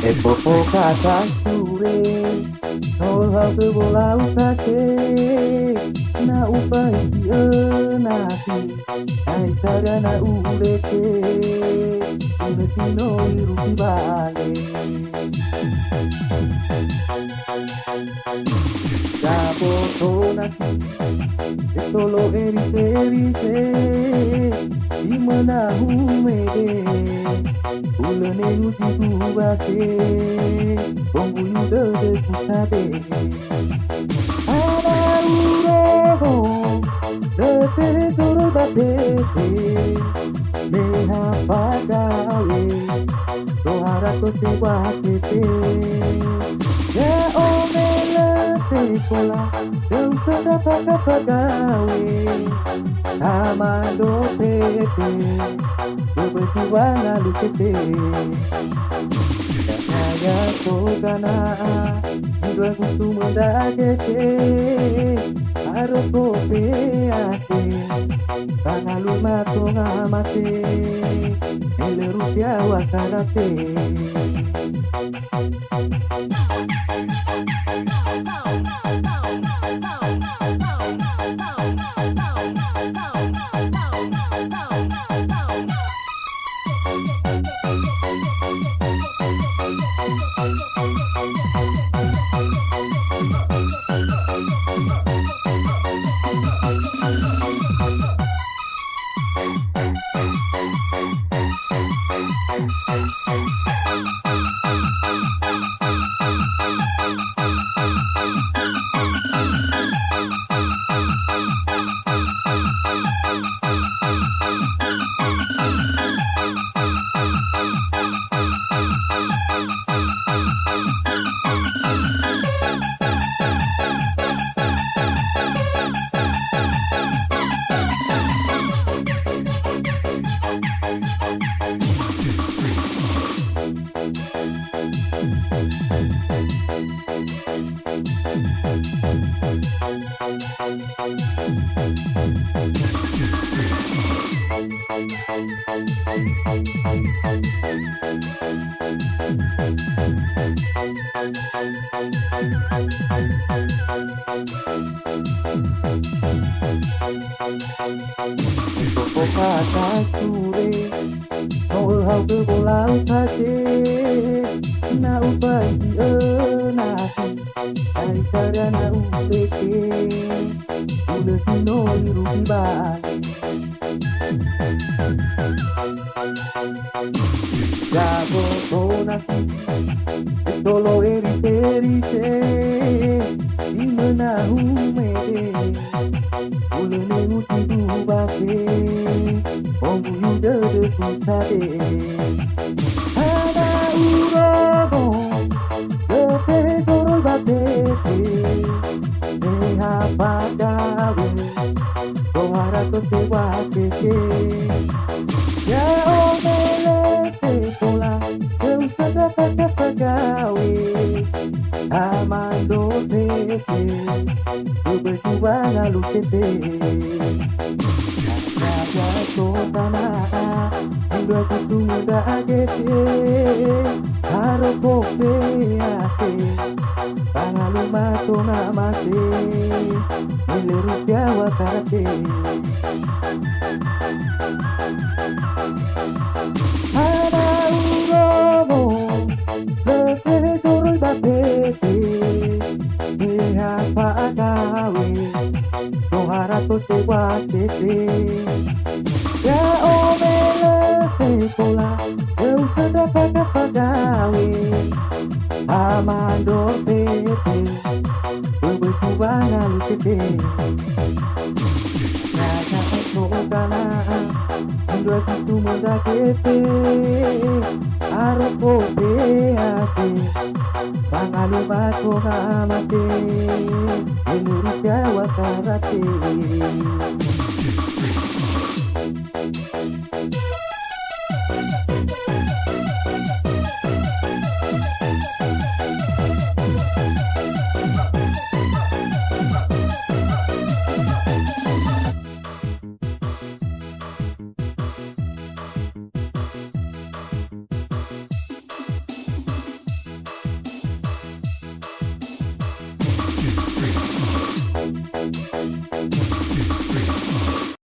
E popo kata sure no hape bola ukase na upa iki nati ai kara na ureke ureki no iruki bale Jabo tonaki esto lo erise imana humede ulane uti kubake bongu de kutabe ana ureho de tesoro batete deha pagawe tohara to seguatete ya omela sekolah eu sada pagawe amado tete kebetulan lalu tete kaya kogana dua kustu mendagete aro kope ase pangalu matonga mate ele rupia wakarate kata sure no hau ke bola ukase na upai di nati ai kara na uleke uleki no iruki bale Jabo tonaki esto lo erise imana humede ulene uti dubake ongu yude de kusabe ada urobo de tesoro batete deha pagawe tohara to seguatete ya omele sekolah eu sada pagawe amando tete kebetulan lalu tete kaya sotana dua kustu muda agete haro kope ase pangalu matona mate ele rupia wakarate ada urobo le tesoro batete tete Lihat Pak Gawe 200 lewat tete Ya omele sekolah Gak usah dapat pagawe Amandor tete Bebetuan lalu tete Nada sokana Dua kustu muda tete Aroko ase Pangalu bato hamate Indonesia wakarate